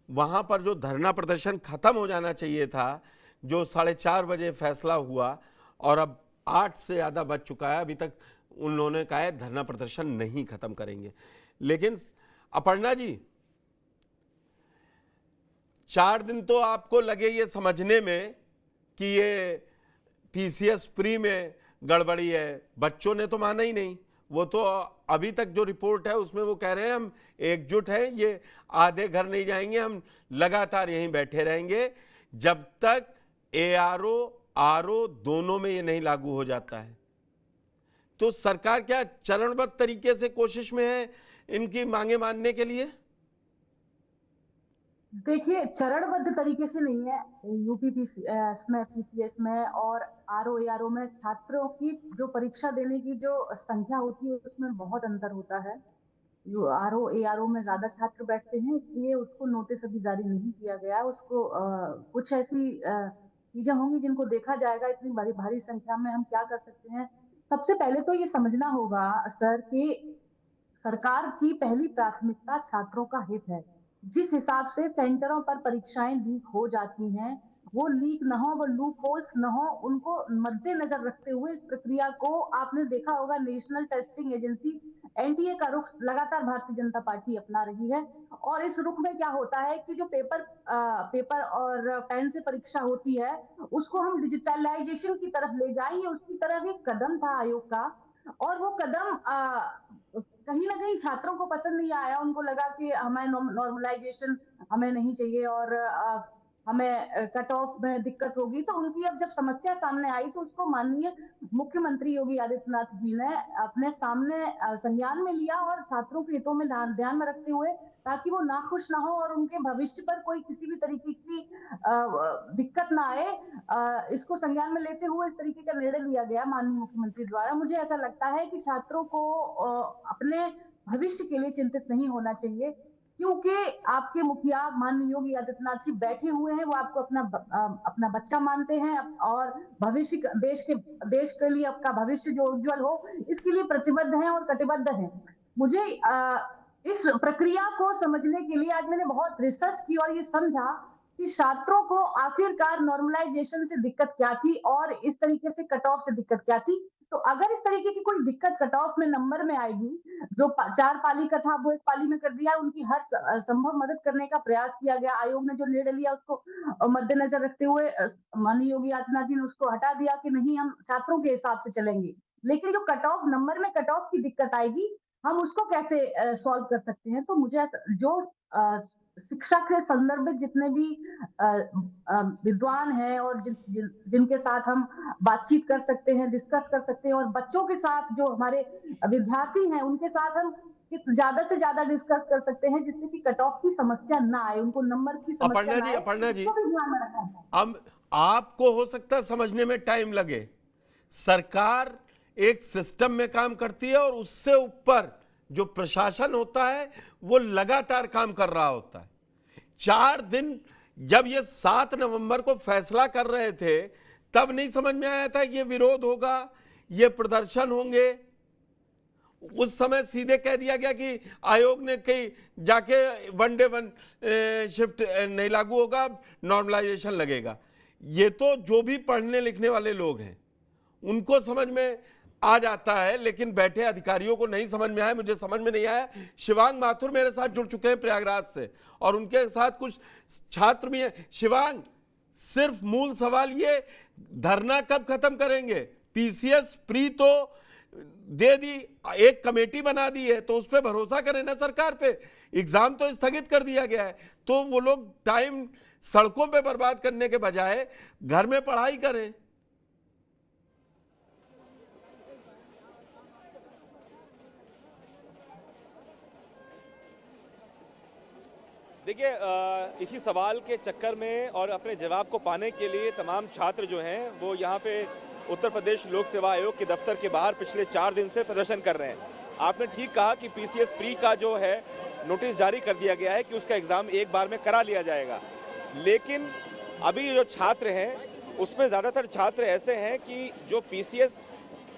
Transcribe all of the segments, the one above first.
वहाँ पर जो धरना प्रदर्शन खत्म हो जाना चाहिए था, जो 4:30 बजे फैसला हुआ और अब 8 से ज़्यादा बज चुका है, अभी तक उन्होंने कहा है धरना प्रदर्शन नहीं खत्म करेंगे। लेकिन अपर्णा जी, 4 दिन तो आपको लगे ये समझने में कि ये पीसीएस प्री में गड़बड़ी है, बच्चों ने तो माना ही नहीं। वो तो अभी तक जो रिपोर्ट है उसमें वो कह रहे हैं हम एकजुट हैं, ये आधे घर नहीं जाएंगे, हम लगातार यहीं बैठे रहेंगे जब तक एआरओ आरओ दोनों में ये नहीं लागू हो जाता है। तो सरकार क्या चरणबद्ध तरीके से कोशिश में है इनकी मांगे मानने के लिए? देखिए, चरणबद्ध तरीके से नहीं है। यूपी में, पीसीएस में और आरओ एआरओ में छात्रों की जो परीक्षा देने की जो संख्या होती है उसमें बहुत अंतर होता है। जो आरओ एआरओ में ज्यादा छात्र बैठते हैं, इसलिए उसको नोटिस अभी जारी नहीं किया गया। उसको कुछ ऐसी चीजें होंगी जिनको देखा जाएगा। इतनी भारी भारी संख्या में हम क्या कर सकते हैं। सबसे पहले तो ये समझना होगा सर कि सरकार की पहली प्राथमिकता छात्रों का हित है। जिस हिसाब से सेंटरों पर परीक्षाएं लीक हो जाती हैं, वो लीक न हो, वो लूप होल्स न हो, उनको मद्देनजर रखते हुए इस प्रक्रिया को आपने देखा होगा, नेशनल टेस्टिंग एजेंसी एनटीए का रुख लगातार भारतीय जनता पार्टी अपना रही है। और इस रुख में क्या होता है कि जो पेपर और पेन से परीक्षा होती है, उसको हम डिजिटलाइजेशन की तरफ ले जाएंगे, उसकी तरफ एक कदम था आयोग का। और वो कदम कहीं ना कहीं छात्रों को पसंद नहीं आया। उनको लगा कि हमें नॉर्मलाइजेशन हमें नहीं चाहिए और हमें कट ऑफ में दिक्कत होगी। तो उनकी अब जब समस्या सामने आई तो उसको माननीय मुख्यमंत्री योगी आदित्यनाथ जी ने अपने सामने संज्ञान में लिया और छात्रों के हितों में ध्यान में रखते हुए, ताकि वो नाखुश ना हो और उनके भविष्य पर कोई किसी भी तरीके की दिक्कत ना आए, इसको संज्ञान में लेते हुए इस तरीके का निर्णय लिया गया माननीय मुख्यमंत्री द्वारा। मुझे ऐसा लगता है कि छात्रों को अपने भविष्य के लिए चिंतित नहीं होना चाहिए, क्योंकि आपके मुखिया माननीय योगी आदित्यनाथ जी बैठे हुए हैं। वो आपको अपना बच्चा मानते हैं और भविष्य देश के लिए आपका भविष्य जो उज्जवल हो, इसके लिए प्रतिबद्ध हैं और कटिबद्ध हैं। मुझे इस प्रक्रिया को समझने के लिए आज मैंने बहुत रिसर्च की और ये समझा कि छात्रों को आखिरकार नॉर्मलाइजेशन से दिक्कत क्या थी और इस तरीके से कट ऑफ से दिक्कत क्या थी। तो अगर इस तरीके की कोई दिक्कत कट ऑफ में नंबर में आएगी, जो 4 पाली का था वो 1 पाली में कर दिया। उनकी हर संभव मदद करने का प्रयास किया गया। आयोग ने जो निर्णय लिया उसको मद्देनजर रखते हुए माननीय योगी आदित्यनाथ जी ने उसको हटा दिया कि नहीं, हम छात्रों के हिसाब से चलेंगे। लेकिन जो कट ऑफ नंबर में कट ऑफ की दिक्कत आएगी, हम उसको कैसे सॉल्व कर सकते हैं। तो मुझे जो शिक्षा के संदर्भित जितने भी विद्वान हैं और जिनके साथ हम बातचीत कर सकते हैं, डिस्कस कर सकते हैं, और बच्चों के साथ जो हमारे विद्यार्थी हैं उनके साथ हम ज्यादा से ज्यादा डिस्कस कर सकते हैं, जिससे कि कट ऑफ की समस्या ना आए, उनको नंबर की समस्या ना आए, अपर्णा जी, इसको भी ध्यान में रखना है। अब आपको हो सकता है समझने में टाइम लगे। सरकार एक सिस्टम में काम करती है और उससे ऊपर जो प्रशासन होता है वो लगातार काम कर रहा होता है। 4 दिन जब ये 7 नवंबर को फैसला कर रहे थे तब नहीं समझ में आया था ये विरोध होगा, ये प्रदर्शन होंगे। उस समय सीधे कह दिया गया कि आयोग ने कहीं जाके 1 डे 1 शिफ्ट नहीं लागू होगा, नॉर्मलाइजेशन लगेगा। ये तो जो भी पढ़ने लिखने वाले लोग हैं उनको समझ में आ जाता है, लेकिन बैठे अधिकारियों को नहीं समझ में आया। मुझे समझ में नहीं आया। शिवांग माथुर मेरे साथ जुड़ चुके हैं प्रयागराज से और उनके साथ कुछ छात्र भी हैं। शिवांग, सिर्फ मूल सवाल ये, धरना कब खत्म करेंगे? पीसीएस प्री तो दे दी, एक कमेटी बना दी है, तो उस पर भरोसा करें ना सरकार पे। एग्जाम तो स्थगित कर दिया गया है, तो वो लोग टाइम सड़कों पे बर्बाद करने के बजाय घर में पढ़ाई करें। देखिए, इसी सवाल के चक्कर में और अपने जवाब को पाने के लिए तमाम छात्र जो हैं वो यहाँ पे उत्तर प्रदेश लोक सेवा आयोग के दफ्तर के बाहर पिछले 4 दिन से प्रदर्शन कर रहे हैं। आपने ठीक कहा कि पीसीएस प्री का जो है नोटिस जारी कर दिया गया है कि उसका एग्ज़ाम एक बार में करा लिया जाएगा, लेकिन अभी जो छात्र हैं उसमें ज़्यादातर छात्र ऐसे हैं कि जो पीसीएस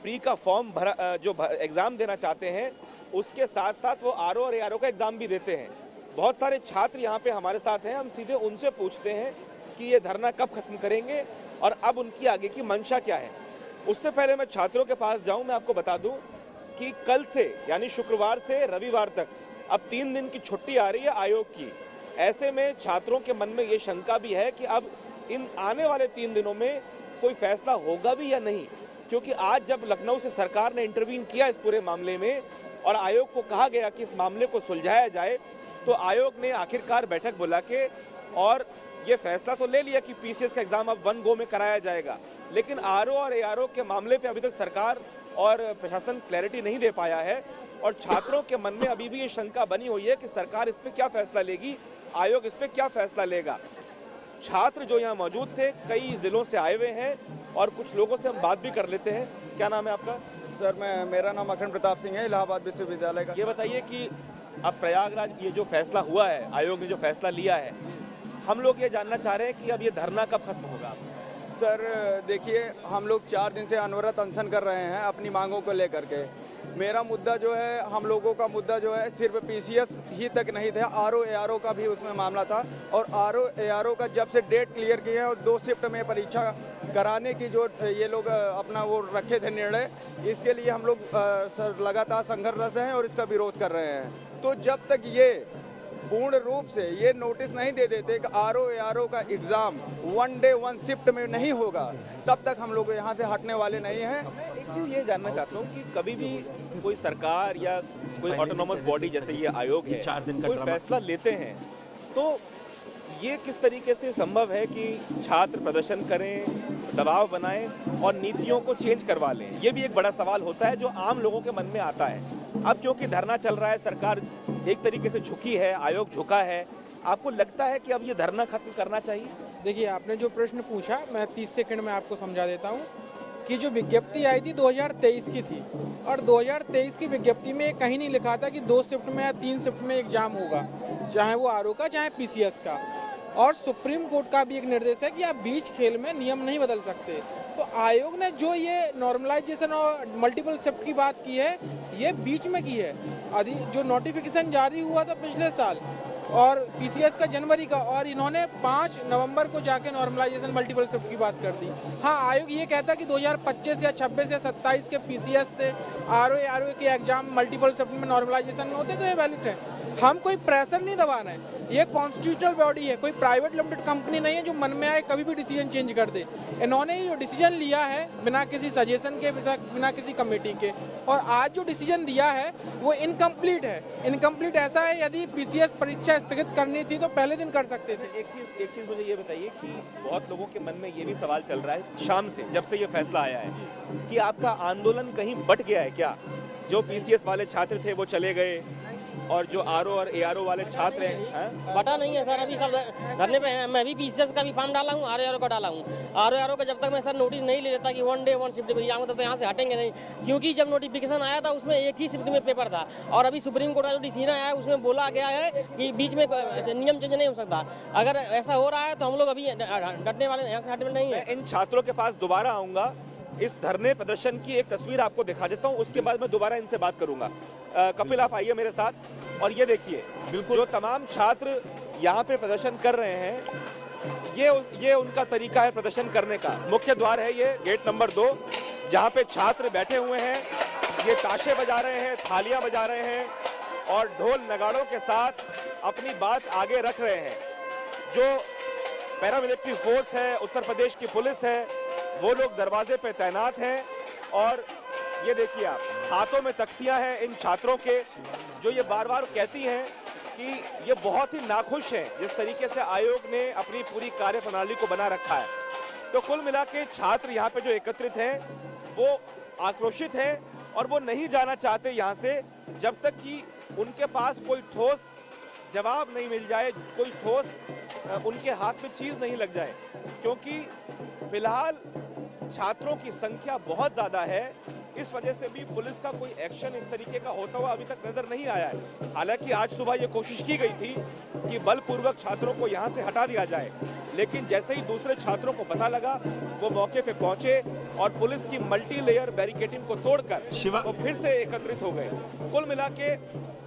प्री का फॉर्म भरा, जो एग्ज़ाम देना चाहते हैं, उसके साथ साथ वो आरओ और एआरओ का एग्ज़ाम भी देते हैं। बहुत सारे छात्र यहाँ पे हमारे साथ हैं, हम सीधे उनसे पूछते हैं कि ये धरना कब खत्म करेंगे और अब उनकी आगे की मंशा क्या है। उससे पहले मैं छात्रों के पास जाऊं, मैं आपको बता दूं कि कल से यानी शुक्रवार से रविवार तक अब 3 दिन की छुट्टी आ रही है आयोग की। ऐसे में छात्रों के मन में ये शंका भी है कि अब इन आने वाले 3 दिनों में कोई फैसला होगा भी या नहीं, क्योंकि आज जब लखनऊ से सरकार ने इंटरवीन किया इस पूरे मामले में और आयोग को कहा गया कि इस मामले को सुलझाया जाए, तो आयोग ने आखिरकार बैठक बुला के और ये फैसला तो ले लिया कि पीसीएस का एग्जाम अब 1 गो में कराया जाएगा, लेकिन आरओ और एआरओ के मामले पे अभी तक सरकार और प्रशासन क्लैरिटी नहीं दे पाया है और छात्रों के मन में अभी भी ये शंका बनी हुई है कि सरकार इस पे क्या फैसला लेगी, आयोग इस पे क्या फैसला लेगा। छात्र जो यहाँ मौजूद थे कई जिलों से आए हुए हैं और कुछ लोगों से हम बात भी कर लेते हैं। क्या नाम है आपका? सर मेरा नाम अखंड प्रताप सिंह है, इलाहाबाद विश्वविद्यालय का। ये बताइए कि अब प्रयागराज ये जो फैसला हुआ है, आयोग ने जो फैसला लिया है, हम लोग ये जानना चाह रहे हैं कि अब ये धरना कब खत्म होगा? सर देखिए, हम लोग 4 दिन से अनवरत अनशन कर रहे हैं अपनी मांगों को लेकर के। मेरा मुद्दा जो है, हम लोगों का मुद्दा जो है सिर्फ पीसीएस ही तक नहीं था, आरओ एआरओ का भी उसमें मामला था और आरओ एआरओ का जब से डेट क्लियर किए हैं और 2 शिफ्ट में परीक्षा कराने की जो ये लोग अपना वो रखे थे निर्णय, इसके लिए हम लोग सर लगातार संघर्षरत हैं और इसका विरोध कर रहे हैं। तो जब तक ये पूर्ण रूप से ये नोटिस नहीं दे देते कि आरओ एआरओ का एग्जाम 1 डे 1 शिफ्ट में नहीं होगा, तब तक हम लोग यहाँ से हटने वाले नहीं हैं। एक चीज ये जानना चाहता हूँ कि कभी भी कोई सरकार या कोई ऑटोनोमस बॉडी जैसे ये आयोग है, 4 दिन का कोई फैसला लेते हैं, तो ये किस तरीके से संभव है कि छात्र प्रदर्शन करें, दबाव बनाएं और नीतियों को चेंज करवा लें? ये भी एक बड़ा सवाल होता है जो आम लोगों के मन में आता है। अब क्योंकि धरना चल रहा है, सरकार एक तरीके से झुकी है, आयोग झुका है, आपको लगता है कि अब ये धरना खत्म करना चाहिए? देखिए, आपने जो प्रश्न पूछा मैं 30 सेकंड में आपको समझा देता हूँ कि जो विज्ञप्ति आई थी 2023 की थी और 2023 की विज्ञप्ति में कहीं नहीं लिखा था कि 2 शिफ्ट में या 3 शिफ्ट में एग्जाम होगा, चाहे वो आरओ का चाहे पीसीएस का। और सुप्रीम कोर्ट का भी एक निर्देश है कि आप बीच खेल में नियम नहीं बदल सकते। तो आयोग ने जो ये नॉर्मलाइजेशन और मल्टीपल शिफ्ट की बात की है, ये बीच में की है। जो नोटिफिकेशन जारी हुआ था पिछले साल और पीसीएस का जनवरी का, और इन्होंने 5 नवंबर को जाके नॉर्मलाइजेशन मल्टीपल शिफ्ट की बात कर दी। हाँ, आयोग ये कहता है कि 2025 या 26 या 27 के पीसीएस से आरओ के एग्जाम मल्टीपल शिफ्ट में नॉर्मलाइजेशन में होते तो ये वैलिड है। हम कोई प्रेशर नहीं दबा रहे हैं, ये कॉन्स्टिट्यूशनल बॉडी है, कोई प्राइवेट लिमिटेड कंपनी नहीं है जो मन में आए कभी भी डिसीजन चेंज कर दे। इन्होंने जो डिसीजन लिया है बिना किसी सजेशन के, बिना किसी कमेटी के, और आज जो डिसीजन दिया है वो इनकम्प्लीट है। इनकम्प्लीट ऐसा है, यदि पीसीएस परीक्षा स्थगित करनी थी तो पहले दिन कर सकते थे। एक चीज मुझे ये बताइए कि बहुत लोगों के मन में ये भी सवाल चल रहा है शाम से, जब से ये फैसला आया है, कि आपका आंदोलन कहीं बट गया है क्या? जो पीसीएस वाले छात्र थे वो चले गए और जो आरओ और एआरओ वाले छात्र हैं? बटा नहीं है सर, अभी सब धरने पे हैं। मैं भी पीसीएस का भी फॉर्म डाला हूँ, आरओ का डाला हूँ। आरओ का जब तक मैं सर नोटिस नहीं ले लेता कि 1 डे 1 शिफ्ट में जाऊँगा, तब तो यहाँ से हटेंगे नहीं, क्योंकि जब नोटिफिकेशन आया था उसमें एक ही शिफ्ट में पेपर था और अभी सुप्रीम कोर्ट का जो डिसीजन आया है उसमें बोला गया है कि बीच में नियम चेंज नहीं हो सकता। अगर ऐसा हो रहा है तो हम लोग अभी डटने वाले यहाँ से हटने नहीं है। इन छात्रों के पास दोबारा आऊंगा, इस धरने प्रदर्शन की एक तस्वीर आपको दिखा देता हूँ, उसके बाद मैं दोबारा इनसे बात करूंगा। कपिल, आप आइए मेरे साथ और ये देखिए, बिल्कुल जो तमाम छात्र यहाँ पे प्रदर्शन कर रहे हैं, ये उनका तरीका है प्रदर्शन करने का। मुख्य द्वार है ये, गेट नंबर 2, जहाँ पे छात्र बैठे हुए हैं, ये ताशे बजा रहे हैं, थालियां बजा रहे हैं और ढोल नगाड़ों के साथ अपनी बात आगे रख रहे हैं। जो पैरामिलिट्री फोर्स है, उत्तर प्रदेश की पुलिस है, वो लोग दरवाजे पे तैनात हैं और ये देखिए आप, हाथों में तख्तियां हैं इन छात्रों के, जो ये बार बार कहती हैं कि ये बहुत ही नाखुश हैं जिस तरीके से आयोग ने अपनी पूरी कार्य प्रणाली को बना रखा है। तो कुल मिला के छात्र यहाँ पे जो एकत्रित हैं वो आक्रोशित हैं और वो नहीं जाना चाहते यहाँ से जब तक कि उनके पास कोई ठोस जवाब नहीं मिल जाए, कोई ठोस उनके हाथ में चीज नहीं लग जाए, क्योंकि फिलहाल छात्रों की संख्या बहुत ज्यादा है। इस वजह से भी पुलिस का कोई एक्शन इस तरीके का होता हुआ अभी तक नजर नहीं आया है। हालांकि आज सुबह ये कोशिश की गई थी कि बलपूर्वक छात्रों को यहाँ से हटा दिया जाए, लेकिन जैसे ही दूसरे छात्रों को पता लगा वो मौके पे पहुंचे और पुलिस की मल्टी लेयर बैरिकेडिंग को तोड़कर शिवा- वो फिर से एकत्रित हो गए। कुल मिला के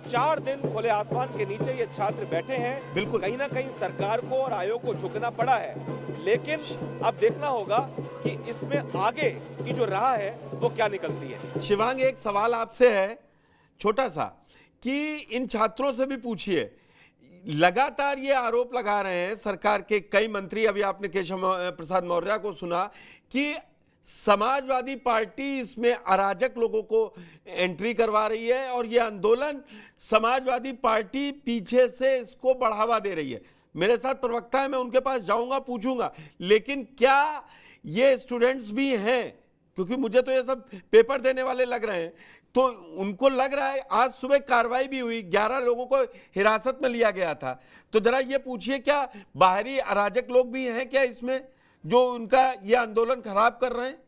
4 दिन खुले आसमान के नीचे ये छात्र बैठे हैं। बिल्कुल। कहीं ना कहीं सरकार को और आयोग को झुकना पड़ा है, लेकिन अब देखना होगा कि इसमें आगे की जो राह है वो क्या निकलती है। शिवांग, एक सवाल आपसे है छोटा सा, कि इन छात्रों से भी पूछिए, लगातार ये आरोप लगा रहे हैं सरकार के कई मंत्री, अभी आपने केशव प्रसाद मौर्य को सुना कि समाजवादी पार्टी इसमें अराजक लोगों को एंट्री करवा रही है और ये आंदोलन समाजवादी पार्टी पीछे से इसको बढ़ावा दे रही है। मेरे साथ प्रवक्ता है, मैं उनके पास जाऊंगा, पूछूंगा, लेकिन क्या ये स्टूडेंट्स भी हैं, क्योंकि मुझे तो ये सब पेपर देने वाले लग रहे हैं, तो उनको लग रहा है आज सुबह कार्रवाई भी हुई, 11 लोगों को हिरासत में लिया गया था, तो जरा ये पूछिए क्या बाहरी अराजक लोग भी हैं क्या इसमें जो उनका ये आंदोलन खराब कर रहे हैं?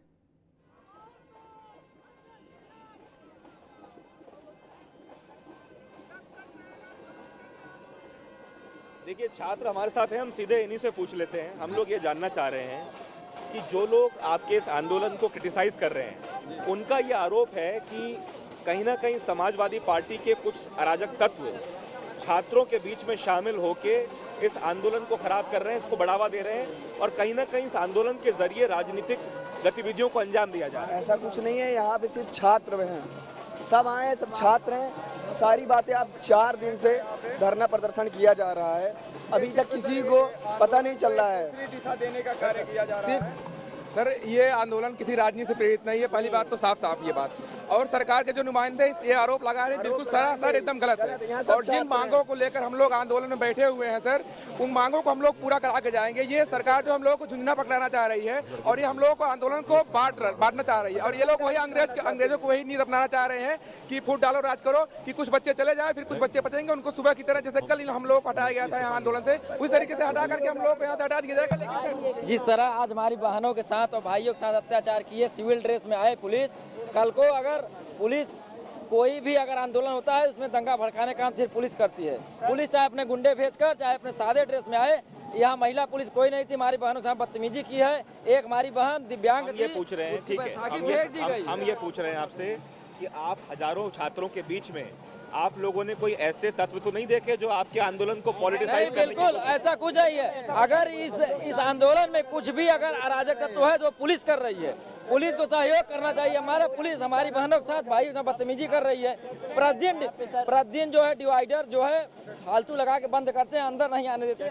देखिए, छात्र हमारे साथ हैं, हम सीधे इन्हीं से पूछ लेते हैं। हम लोग ये जानना चाह रहे हैं कि जो लोग आपके इस आंदोलन को क्रिटिसाइज कर रहे हैं, उनका ये आरोप है कि कहीं ना कहीं समाजवादी पार्टी के कुछ अराजक तत्व छात्रों के बीच में शामिल होके इस आंदोलन को खराब कर रहे हैं, इसको बढ़ावा दे रहे हैं और कहीं ना कहीं इस आंदोलन के जरिए राजनीतिक गतिविधियों को अंजाम दिया जा रहा है। ऐसा कुछ नहीं है, यहाँ पे सिर्फ छात्र हैं, सब आए हैं, सब छात्र हैं। सारी बातें अब 4 दिन से धरना प्रदर्शन किया जा रहा है, अभी तक किसी को पता नहीं चल रहा है। दिशा देने का कार्य किया जा रहा है। सर, ये आंदोलन किसी राजनीति से प्रेरित नहीं है, पहली बात तो साफ साफ ये बात। और सरकार के जो नुमाइंदे ये आरोप लगा रहे हैं बिल्कुल सरासर एकदम गलत है। और जिन मांगों को लेकर हम लोग आंदोलन में बैठे हुए हैं सर, उन मांगों को हम लोग पूरा करा के जाएंगे। ये सरकार जो हम लोगों को झुंझुना पकड़ाना चाह रही है और ये हम लोगों को आंदोलन को बांटना चाह रही है, और ये लोग वही अंग्रेजों को वही नींद अपनाना चाह रहे हैं कि फूट डालो राज करो, कि कुछ बच्चे चले जाए फिर कुछ बच्चे बचेंगे, उनको सुबह की तरह जैसे कल हम लोग को हटाया गया था यहाँ आंदोलन से, उस तरीके से हटा करके हम लोग को यहाँ से हटा दिया जाएगा। जिस तरह आज हमारी बहनों के साथ और भाइयों के साथ अत्याचार किए, सिविल ड्रेस में आए पुलिस, कल को अगर पुलिस कोई भी अगर आंदोलन होता है उसमें दंगा भड़काने का काम सिर्फ पुलिस करती है। पुलिस चाहे अपने गुंडे भेजकर चाहे अपने सादे ड्रेस में आए, यहाँ महिला पुलिस कोई नहीं थी, हमारी बहनों के साथ बदतमीजी की है। एक हमारी बहन दिव्यांग हम ये पूछ रहे हैं, ठीक है, हम ये पूछ रहे हैं आपसे कि आप हजारों छात्रों के बीच में आप लोगों ने कोई ऐसे तत्व तो नहीं देखे जो आपके आंदोलन को पॉलिटिसाइज करने की? बिल्कुल ऐसा कुछ नहीं है। अगर इस आंदोलन में कुछ भी अगर अराजक तत्व है जो पुलिस कर रही है, पुलिस को सहयोग करना चाहिए। हमारा पुलिस हमारी बहनों के साथ भाइयों के साथ बदतमीजी कर रही है। प्रतिदिन जो है डिवाइडर जो है फालतू लगा के बंद करते हैं, अंदर नहीं आने देते।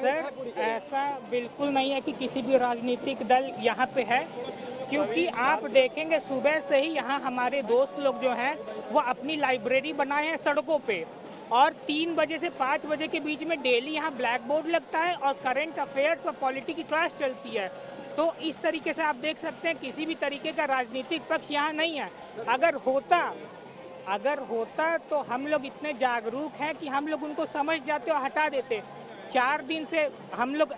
सर, ऐसा बिल्कुल नहीं है कि किसी भी राजनीतिक दल यहाँ पे है, क्योंकि आप देखेंगे सुबह से ही यहाँ हमारे दोस्त लोग जो हैं वो अपनी लाइब्रेरी बनाए हैं सड़कों पे, और 3 बजे से 5 बजे के बीच में डेली यहाँ ब्लैक बोर्ड लगता है और करंट अफेयर्स और पॉलिटी की क्लास चलती है। तो इस तरीके से आप देख सकते हैं किसी भी तरीके का राजनीतिक पक्ष यहाँ नहीं है। अगर होता तो हम लोग इतने जागरूक हैं कि हम लोग उनको समझ जाते और हटा देते। 4 दिन से हम लोग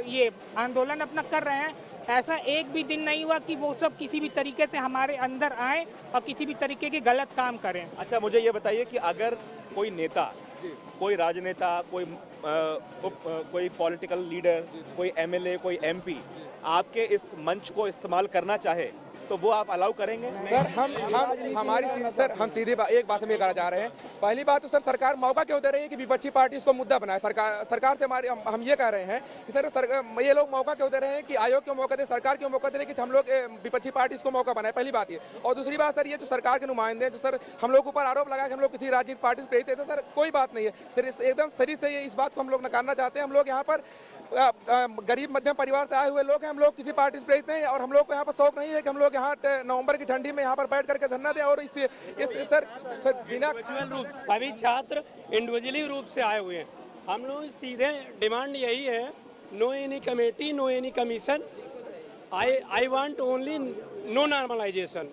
ये आंदोलन अपना कर रहे हैं, ऐसा एक भी दिन नहीं हुआ कि वो सब किसी भी तरीके से हमारे अंदर आए और किसी भी तरीके के गलत काम करें। अच्छा, मुझे ये बताइए कि अगर कोई नेता, कोई राजनेता, कोई पॉलिटिकल लीडर, कोई एमएलए, कोई एमपी आपके इस मंच को इस्तेमाल करना चाहे तो वो आप अलाउ करेंगे? सर, हम सीधे एक बात हम ये कहना चाह रहे हैं। पहली बात तो सर, सरकार मौका क्यों दे रही है कि विपक्षी पार्टी इसको मुद्दा बनाए? सरकार से हम ये कह रहे हैं कि सर ये लोग मौका क्यों दे रहे हैं कि आयोग क्यों मौका दे, सरकार क्यों मौका दे रही है कि हम लोग विपक्षी पार्टी इसको मौका बनाए? पहली बात ये। और दूसरी बात सर, ये जो सरकार के नुमाइंदे हैं जो सर हम लोग ऊपर आरोप लगाए कि हम लोग किसी राजनीतिक पार्टी से प्रेरित है, सर कोई बात नहीं है सर, एकदम सही से इस बात को हम लोग नकारना चाहते हैं। हम लोग यहाँ पर गरीब मध्यम परिवार से आए हुए लोग हैं, हम लोग किसी पार्टी से प्रेरित नहीं है और हम लोग को यहाँ पर शौक नहीं है कि हम लोग यहाँ नवंबर की ठंडी में यहाँ पर बैठ करके धरना दें। और सर बिना रूप सभी छात्र इंडिविजुअली रूप से आए हुए हैं। हम लोग सीधे डिमांड यही है, no any committee, no any commission, I want only no normalization.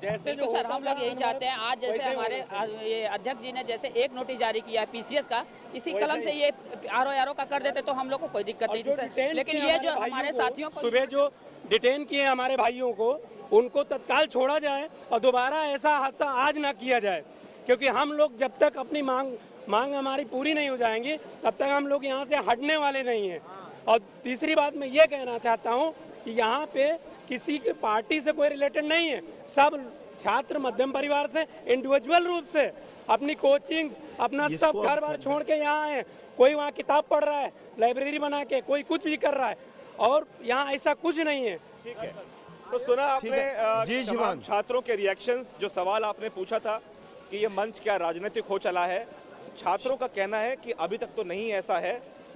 जैसे जो सर हम लोग यही चाहते हैं। आज जैसे हमारे ये अध्यक्ष जी ने जैसे एक नोटिस जारी किया है पीसीएस का, इसी कलम से ये आरओ का कर देते तो हम लोग को कोई दिक्कत नहीं थी सर। लेकिन ये जो हमारे साथियों को सुबह जो डिटेन किए हमारे भाइयों को, उनको तत्काल छोड़ा जाए और दोबारा ऐसा हादसा आज ना किया जाए, क्योंकि हम लोग जब तक अपनी मांग हमारी पूरी नहीं हो जाएंगी तब तक हम लोग यहाँ से हटने वाले नहीं हैं। और तीसरी बात मैं ये कहना चाहता हूँ कि यहाँ पे किसी की पार्टी से कोई रिलेटेड नहीं है। सब छात्र मध्यम परिवार से इंडिविजुअल रूप से अपनी कोचिंग्स अपना सब घर बार छोड़ के यहाँ आए। कोई वहाँ किताब पढ़ रहा है, लाइब्रेरी बना के, कोई कुछ भी कर रहा है, और यहाँ ऐसा कुछ नहीं है। ठीक है, तो सुना आपने जी तमाम शिवांग। छात्रों के रिएक्शंस। जो सवाल आपने पूछा था कि ये मंच क्या राजनीतिक हो चला है, छात्रों का कहना है कि अभी तक तो नहीं ऐसा है।